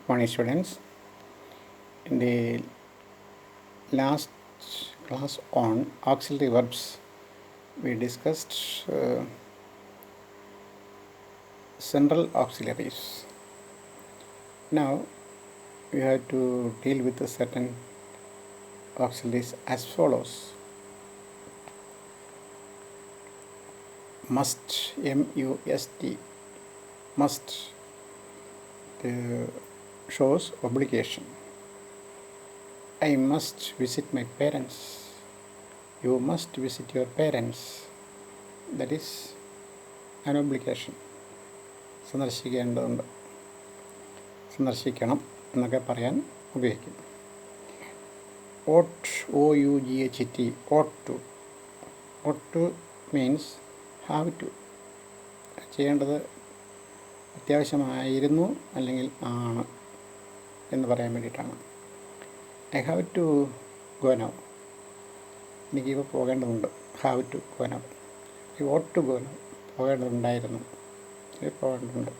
Morning, students. In the last class on auxiliary verbs, we discussed central auxiliaries. Now we have to deal with the certain auxiliaries as follows. Must, M-U-S-T, must shows obligation. I must visit my parents. You must visit your parents. That is an obligation. സന്ദർശിക്കേണ്ടതുണ്ട്, സന്ദർശിക്കണം എന്നൊക്കെ പറയാൻ ഉപയോഗിക്കും. ought, O-U-G-H-T, ought to. ought to means have to. ചെയ്യേണ്ടത് അത്യാവശ്യമായിരുന്നു അല്ലെങ്കിൽ ആണ് എന്ന് പറയാൻ വേണ്ടിയിട്ടാണ്. I have to go now. എനിക്കിപ്പോൾ പോകേണ്ടതുണ്ട്. Have to go now. I ought to go now. പോകേണ്ടതുണ്ടായിരുന്നു, പോകേണ്ടതുണ്ട്.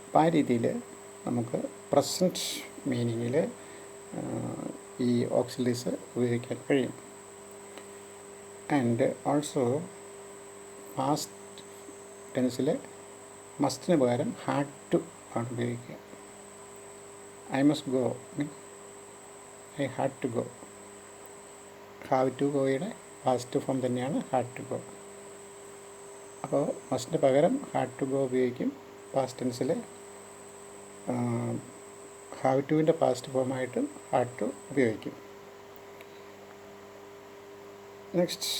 അപ്പോൾ ആ രീതിയിൽ നമുക്ക് പ്രസൻറ്റ് മീനിങ്ങിൽ ഈ ഓക്സിലറീസ് ഉപയോഗിക്കാൻ കഴിയും. ആൻഡ് ഓൾസോ പാസ്റ്റ് ടെൻസിൽ മസ്റ്റിന് പകരം ഹാഡ് ടു ആണ് ഉപയോഗിക്കുക. I must go means I had to go. Have to ഗോയുടെ പാസ്റ്റ് ഫോം തന്നെയാണ് ഹാഡ് ടു ഗോ. അപ്പോൾ മസ്റ്റിന് പകരം ഹാഡ് ടു ഗോ ഉപയോഗിക്കും. പാസ്റ്റ് ടെൻസിൽ ഹാവ് ടുവിൻ്റെ പാസ്റ്റ് ഫോമായിട്ട് ഹാഡ് ടു ഉപയോഗിക്കും. Next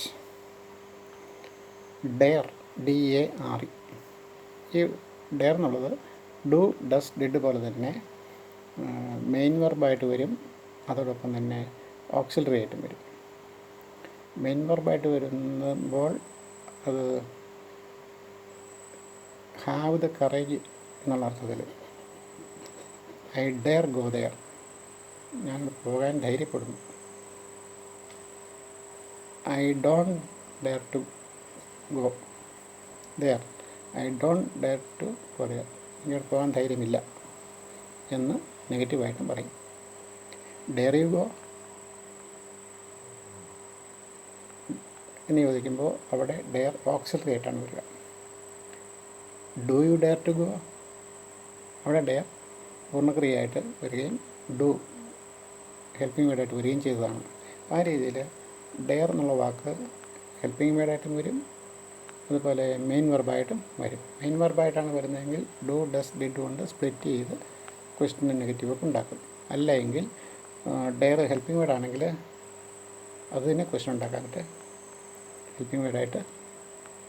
dare, DARE. ഈ ഡെയർ എന്നുള്ളത് ഡു, ഡസ്, ഡിഡ് പോലെ തന്നെ മെയിൻ വെർബായിട്ട് വരും. അതോടൊപ്പം തന്നെ ഓക്സിലറി ആയിട്ടും വരും. മെയിൻ വെർബായിട്ട് വരുമ്പോൾ അത് ഹാവ് ദ കറേജ് എന്നുള്ള അർത്ഥത്തിൽ ഐ ഡെയർ ഗോ ദെയർ. ഞാൻ പോകാൻ ധൈര്യപ്പെടുന്നു. I don't dare to go there. I don't dare to go there. ഇങ്ങോട്ട് പോകാൻ ധൈര്യമില്ല എന്ന് നെഗറ്റീവായിട്ടും പറയും. ഡെയർ യു ഗോ എന്ന് ചോദിക്കുമ്പോൾ അവിടെ ഡെയർ ഓക്സിലറി ആയിട്ടാണ് വരിക. Do you dare to go, അവിടെ ഡെയർ പൂർണ്ണക്രിയയായിട്ട് വരികയും ഡു ഹെൽപ്പിംഗ് വേർഡായിട്ട് വരികയും ചെയ്തതാണ്. ആ രീതിയിൽ ഡെയർ എന്നുള്ള വാക്ക് ഹെൽപ്പിംഗ് വേർഡായിട്ടും വരും, അതുപോലെ മെയിൻ വെർബായിട്ടും വരും. മെയിൻ വെർബായിട്ടാണ് വരുന്നതെങ്കിൽ ഡു, ഡസ്, ഡിഡ് കൊണ്ട് സ്പ്ലിറ്റ് ചെയ്ത് ക്വസ്റ്റ്യൻ നെഗറ്റീവൊക്കെ ഉണ്ടാക്കും. അല്ല എങ്കിൽ ഡെയർ ഹെൽപ്പിംഗ് വേർഡാണെങ്കിൽ അത് തന്നെ ക്വസ്റ്റ്യൻ ഉണ്ടാക്കാനായിട്ട് ഹെൽപ്പിംഗ് വേർഡായിട്ട്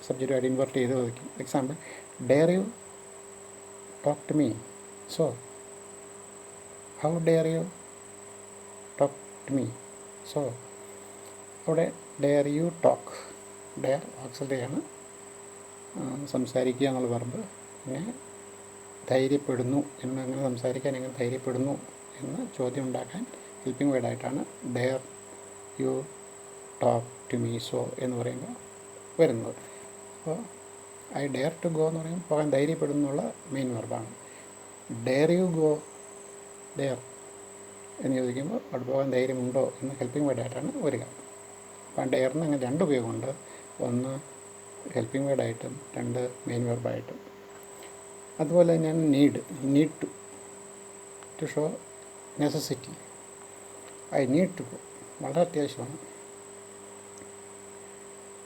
സബ്ജക്റ്റുമായിട്ട് ഇൻവെർട്ട് ചെയ്ത് വയ്ക്കും. Example, dare you talk to me, so how dare you talk to me, so അവിടെ ഡെയർ യു ടോക്ക്, ഡെയർ ഓക്സിലറിയാണ്. സംസാരിക്കുക എന്നുള്ള വെർബ്. പിന്നെ ധൈര്യപ്പെടുന്നു എന്ന്, അങ്ങനെ സംസാരിക്കാൻ എങ്ങനെ ധൈര്യപ്പെടുന്നു എന്ന് ചോദ്യം ഉണ്ടാക്കാൻ ഹെൽപ്പിംഗ് വേർഡായിട്ടാണ് dare you talk to me, so എന്ന് പറയുമ്പോൾ വരുന്നത്. അപ്പോൾ ഐ ഡെയർ ടു ഗോ എന്ന് പറയുമ്പോൾ പോകാൻ ധൈര്യപ്പെടുന്നു എന്നുള്ള മെയിൻ വെർബാണ്. ഡെയർ യു ഗോ ഡെയർ എന്ന് ചോദിക്കുമ്പോൾ അവിടെ പോകാൻ ധൈര്യമുണ്ടോ എന്ന് ഹെൽപ്പിംഗ് വേർഡായിട്ടാണ് വരിക. അപ്പം ഡെയറിന് അങ്ങനെ രണ്ട് ഉപയോഗമുണ്ട്. ഒന്ന് ഹെൽപ്പിംഗ് വേർഡായിട്ടും രണ്ട് മെയിൻ വെർബായിട്ടും. അതുപോലെ തന്നെയാണ് need to show necessity. I need to go, വളരെ അത്യാവശ്യമാണ്.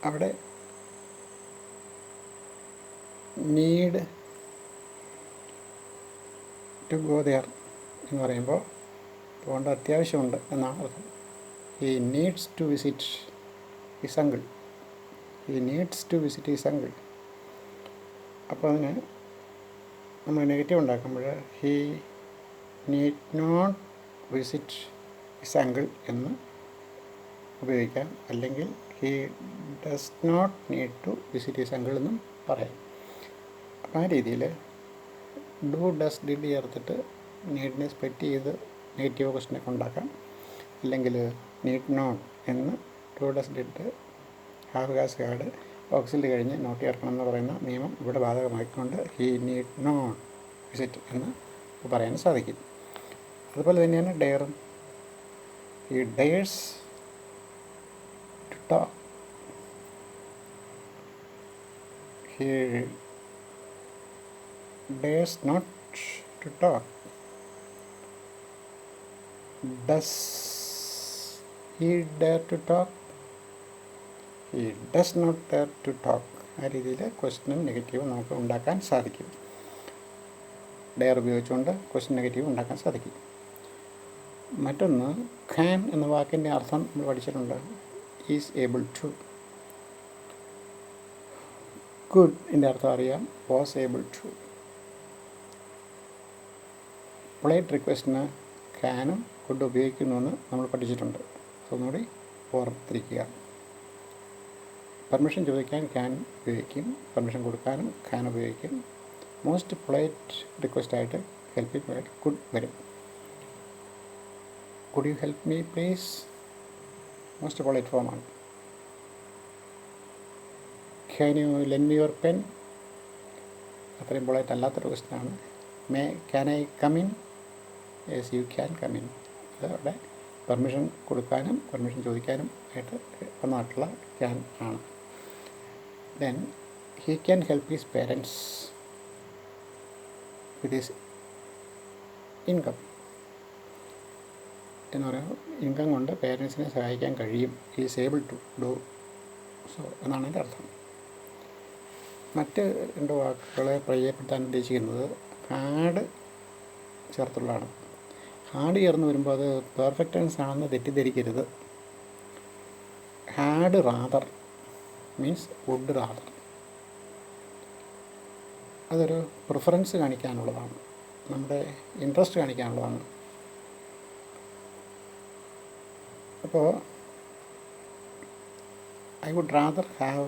അവിടെ നീഡ് ടു ഗോ ദെയർ എന്ന് പറയുമ്പോൾ പോകേണ്ട അത്യാവശ്യമുണ്ട് എന്നാണ് അർത്ഥം. He needs to visit his uncle. He needs to visit his uncle. അപ്പോൾ അതിന് നമ്മൾ നെഗറ്റീവ് ഉണ്ടാക്കുമ്പോൾ he need not visit his uncle എന്ന് ഉപയോഗിക്കാം. അല്ലെങ്കിൽ he does not need to visit his uncle എന്നും പറയാം. അപ്പം ആ രീതിയിൽ ഡു, ഡസ്, ഡിഡ് ചേർത്തിട്ട് നീഡിനെ സ്പ്ലിറ്റ് ചെയ്ത് നെഗറ്റീവ് ക്വസ്റ്റ്യനൊക്കെ ഉണ്ടാക്കാം. അല്ലെങ്കിൽ നീഡ് നോട്ട് എന്ന് do, does, did, have, has, had auxiliary കഴിഞ്ഞ് നോട്ട് ചേർക്കണം എന്ന് പറയുന്ന നിയമം ഇവിടെ ബാധകമാക്കിക്കൊണ്ട് ഹി നീഡ് നോട്ട് വിസിറ്റ് എന്ന് പറയാൻ സാധിക്കും. അതുപോലെ തന്നെയാണ് ഡെയറും. He dares to talk, he dares not to talk. Does he dare to talk, he does not dare to talk. ആ രീതിയിൽ ക്വസ്റ്റ്യനും നെഗറ്റീവും നമുക്ക് ഉണ്ടാക്കാൻ സാധിക്കും. ഡെയർ ഉപയോഗിച്ചുകൊണ്ട് ക്വസ്റ്റ്യൻ നെഗറ്റീവ് ഉണ്ടാക്കാൻ സാധിക്കും. മറ്റൊന്ന്, ഖാൻ എന്ന വാക്കിൻ്റെ അർത്ഥം നമ്മൾ പഠിച്ചിട്ടുണ്ട്. Is able to. കുഡ് എൻ്റെ അർത്ഥം അറിയാം, വാസ് ഏബിൾ ടു. പൊളൈറ്റ് റിക്വസ്റ്റിന് ഖാനും കുഡ് ഉപയോഗിക്കുന്നുവെന്ന് നമ്മൾ പഠിച്ചിട്ടുണ്ട്. അതൊന്നുകൂടി ഓർത്തിരിക്കുക. പെർമിഷൻ ചോദിക്കാൻ ഖാൻ ഉപയോഗിക്കും, പെർമിഷൻ കൊടുക്കാനും ഖാൻ ഉപയോഗിക്കും. മോസ്റ്റ് പൊളൈറ്റ് റിക്വസ്റ്റായിട്ട് ഹെൽപ്പിംഗ് വേർഡ് കുഡ് വരും. Could you help me please most polite ഫോമാണ്. Can you lend me your pen, അത്രയും പൊളൈറ്റ് അല്ലാത്തൊരു ക്വസ്റ്റ്യനാണ്. Can I come in, yes you can come in. അത് അവിടെ പെർമിഷൻ കൊടുക്കാനും പെർമിഷൻ ചോദിക്കാനും ആയിട്ട് വന്നിട്ടുള്ള ക്യാൻ ആണ്. Then he can help his parents with his income എന്ന് പറയുമ്പോൾ ഇൻകം കൊണ്ട് പേരൻസിനെ സഹായിക്കാൻ കഴിയും. Is able to do so എന്നാണ് എൻ്റെ അർത്ഥം. മറ്റ് രണ്ട് വാക്കുകളെ പരിചയപ്പെടുത്താൻ ഉദ്ദേശിക്കുന്നത് ഹാഡ് ചേർത്തുള്ളതാണ്. ഹാഡ് ചേർന്ന് വരുമ്പോൾ അത് പെർഫെക്റ്റ് ടെൻസ് ആണെന്ന് തെറ്റിദ്ധരിക്കരുത്. Had rather means would rather. അതൊരു പ്രിഫറൻസ് കാണിക്കാനുള്ളതാണ്, നമ്മുടെ ഇൻട്രസ്റ്റ് കാണിക്കാനുള്ളതാണ്. അപ്പോൾ I would rather have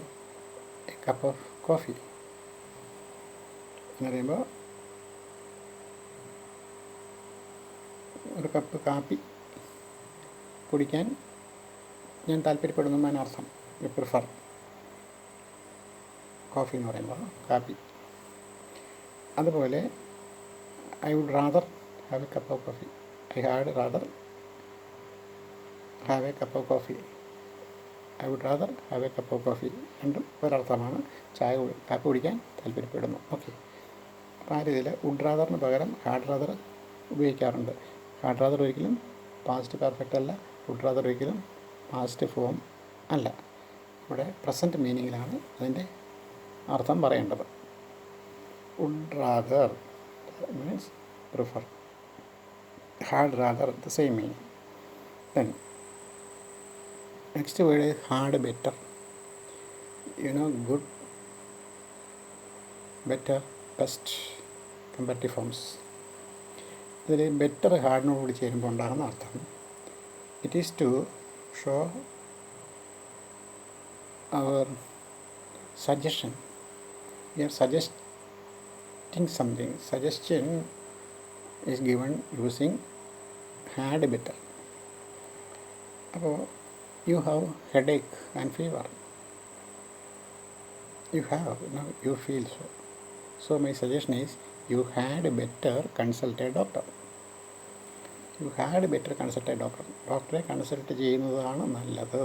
a cup of coffee എന്ന് പറയുമ്പോൾ ഒരു കപ്പ് കാപ്പി കുടിക്കാൻ ഞാൻ താല്പര്യപ്പെടുന്നു എന്നാണ് അർത്ഥം. പ്രിഫർ കോഫി എന്ന് പറയുമ്പോൾ കാപ്പി. അതുപോലെ I would rather have a cup of coffee, I had rather have a cup of coffee, I would rather have a cup of coffee. രണ്ടും ഒരർത്ഥമാണ്. കാപ്പി കുടിക്കാൻ താല്പര്യപ്പെടുന്നു. ഓക്കെ. അപ്പോൾ ആ രീതിയിൽ വുഡ് റാദറിന് പകരം ഹാഡ് റാദർ ഉപയോഗിക്കാറുണ്ട്. ഹാഡ് റാദർ ഒരിക്കലും പാസ്റ്റ് പെർഫെക്റ്റ് അല്ല, വുഡ് റാദർ ഒരിക്കലും പാസ്റ്റ് ഫോം അല്ല. ഇവിടെ പ്രസൻറ്റ് മീനിങ്ങിലാണ് അതിൻ്റെ അർത്ഥം പറയേണ്ടത്. Would rather means prefer, had rather the same meaning. Then next word had better. Good, better, best comparative forms. ഇതിൽ ബെറ്റർ ഹാഡിനോട് കൂടി ചേരുമ്പോൾ ഉണ്ടാകുന്ന അർത്ഥം it is to show our suggestion. We are suggesting something. Suggestion is given using had better. അപ്പോൾ you have headache and fever. You have, you feel so. So my suggestion is you had better consult a doctor. You had better consult a doctor. ഡോക്ടറെ consult ചെയ്യുന്നതാണ് നല്ലത്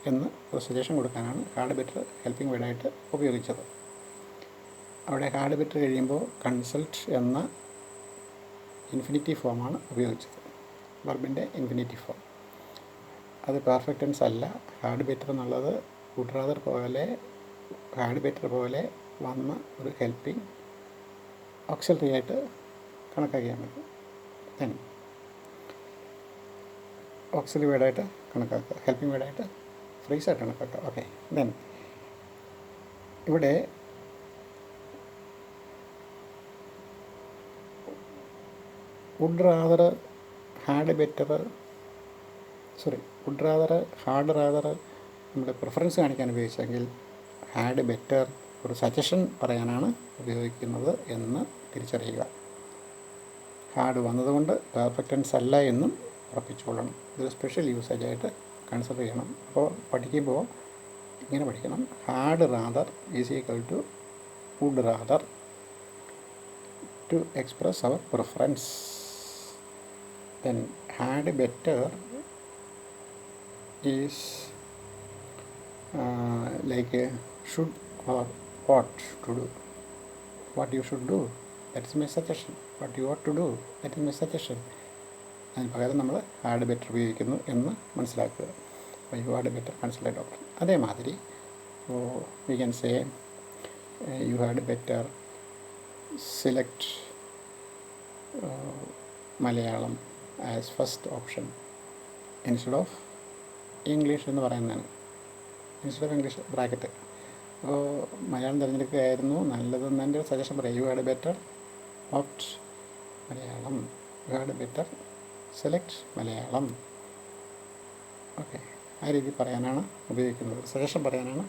എന്ന് ഒരു suggestion കൊടുക്കാനാണ് had better helping വേർഡായിട്ട് ഉപയോഗിച്ചത്. അവിടെ had better കഴിയുമ്പോൾ consult എന്ന ഇൻഫിനിറ്റീവ് ഫോമാണ് ഉപയോഗിച്ചത്, വെർബിൻ്റെ ഇൻഫിനിറ്റീവ് ഫോം. അത് പെർഫെക്റ്റ് ടെൻസ് അല്ല. ഹാഡ് ബെറ്റർ എന്നുള്ളത് വുഡ് റാദർ പോലെ, ഹാഡ് ബെറ്റർ പോലെ വന്ന ഒരു ഹെൽപ്പിംഗ് ഓക്സിലറി ആയിട്ട് കണക്കാക്കിയാൽ മതി. ദെൻ ഓക്സിലറി വേർഡായിട്ട് കണക്കാക്കുക, ഹെൽപ്പിംഗ് വേർഡായിട്ട് ഫ്രേസായിട്ട് കണക്കാക്കുക. ഓക്കെ. ദെൻ ഇവിടെ would rather, had better, would rather, had rather നമ്മുടെ പ്രിഫറൻസ് കാണിക്കാൻ ഉപയോഗിച്ചെങ്കിൽ ഹാഡ് ബെറ്റർ ഒരു സജഷൻ പറയാനാണ് ഉപയോഗിക്കുന്നത് എന്ന് തിരിച്ചറിയുക. ഹാഡ് വന്നതുകൊണ്ട് പെർഫെക്റ്റ് ടെൻസ് അല്ല എന്നും ഉറപ്പിച്ചുകൊള്ളണം. ഇതൊരു സ്പെഷ്യൽ യൂസേജായിട്ട് കൺസിഡർ ചെയ്യണം. അപ്പോൾ പഠിക്കുമ്പോൾ ഇങ്ങനെ പഠിക്കണം. Had rather is equal to would rather to express our preference then had better is like should or ought to do. What you should do, that is my suggestion. What you ought to do, that is my suggestion. അതിന് പകരം നമ്മൾ had better ഉപയോഗിക്കുന്നു എന്ന് മനസ്സിലാക്കുക. അപ്പോൾ you had better consult doctor. അതേമാതിരി we can say you had better select Malayalam as first option instead of English എന്ന് പറയുന്നതാണ്. Instead of English bracket. അപ്പോൾ മലയാളം തിരഞ്ഞെടുക്കുകയായിരുന്നു നല്ലതെന്ന് എൻ്റെ ഒരു സജഷൻ പറയാം. You had better opt Malayalam, you had better select Malayalam. Okay, ആ രീതി പറയാനാണ് ഉപയോഗിക്കുന്നത്, സജഷൻ പറയാനാണ്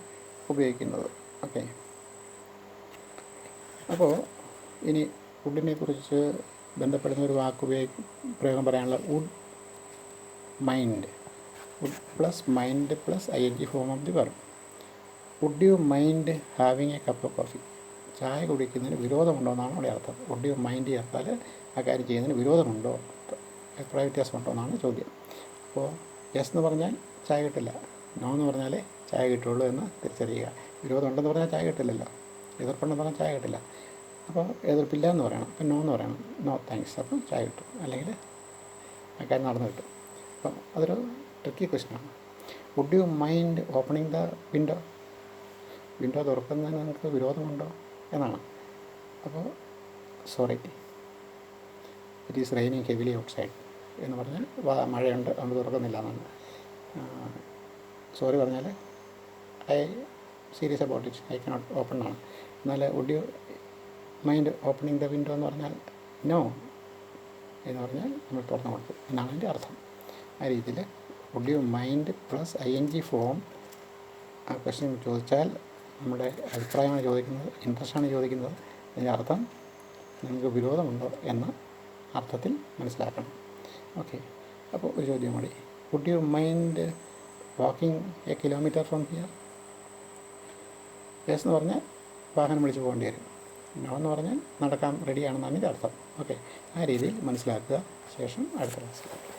ഉപയോഗിക്കുന്നത്. ഓക്കെ, അപ്പോൾ ഇനി വുഡിനെ കുറിച്ച് ബന്ധപ്പെടുന്ന ഒരു വാക്ക് പ്രയോഗം പറയാനുള്ള would mind. Would plus mind plus ING form of the verb. Would you mind having a cup of coffee? ചായ കുടിക്കുന്നതിന് വിരോധമുണ്ടോ എന്നാണ് അവിടെ അർത്ഥം. വുഡ് യു മൈൻഡ് ചേർത്താൽ ആ കാര്യം ചെയ്യുന്നതിന് വിരോധമുണ്ടോ, അഭിപ്രായ വ്യത്യാസമുണ്ടോ എന്നാണ് ചോദ്യം. അപ്പോൾ യെസ് എന്ന് പറഞ്ഞാൽ ചായ കിട്ടില്ല, നോ എന്ന് പറഞ്ഞാൽ ചായ കിട്ടുള്ളൂ എന്ന് തിരിച്ചറിയുക. വിരോധമുണ്ടെന്ന് പറഞ്ഞാൽ ചായ കിട്ടില്ലല്ലോ, എതിർപ്പുണ്ടെന്ന് പറഞ്ഞാൽ ചായ കിട്ടില്ല. അപ്പോൾ എതിർപ്പില്ല എന്ന് പറയണം, അപ്പം നോ എന്ന് പറയണം, നോ താങ്ക്സ്, അപ്പം ചായ കിട്ടും, അല്ലെങ്കിൽ ആ കാര്യം നടന്നു കിട്ടും. അപ്പം അതൊരു ട്രിക്കി ക്വസ്റ്റ്യനാണ്. Would you mind opening the window? Window തുറക്കുന്നതിന് നിങ്ങൾക്ക് വിരോധമുണ്ടോ എന്നാണ്. അപ്പോൾ sorry, it is raining heavily outside എന്ന് പറഞ്ഞാൽ മഴയുണ്ട് അതുകൊണ്ട് തുറക്കുന്നില്ല എന്നാണ്. സോറി പറഞ്ഞാൽ I serious about it, I cannot open ആണ്. എന്നാൽ would you mind opening the window എന്ന് പറഞ്ഞാൽ നോ എന്ന് പറഞ്ഞാൽ നമ്മൾ തുറന്നു കൊടുക്കും എന്നാണ് എൻ്റെ അർത്ഥം. ആ രീതിയിൽ would you mind plus ING form ആ ക്വസ്റ്റ്യൻ ചോദിച്ചാൽ നമ്മുടെ അഭിപ്രായമാണ് ചോദിക്കുന്നത്, ഇൻട്രസ്റ്റാണ് ചോദിക്കുന്നത്. അതിൻ്റെ അർത്ഥം നിങ്ങൾക്ക് വിരോധമുണ്ടോ എന്ന അർത്ഥത്തിൽ മനസ്സിലാക്കണം. ഓക്കെ, അപ്പോൾ ഒരു ചോദ്യം കൂടി. Would you mind walking a kilometre from here? Yes എന്ന് പറഞ്ഞാൽ വാഹനം വിളിച്ച് പോകേണ്ടി വരും, നോ എന്ന് പറഞ്ഞാൽ നടക്കാൻ റെഡിയാണെന്നാണ് ഇതിൻ്റെ അർത്ഥം. ഓക്കെ, ആ രീതിയിൽ മനസ്സിലാക്കുക. ശേഷം അടുത്ത ക്ലാസ്സിലാക്കുക.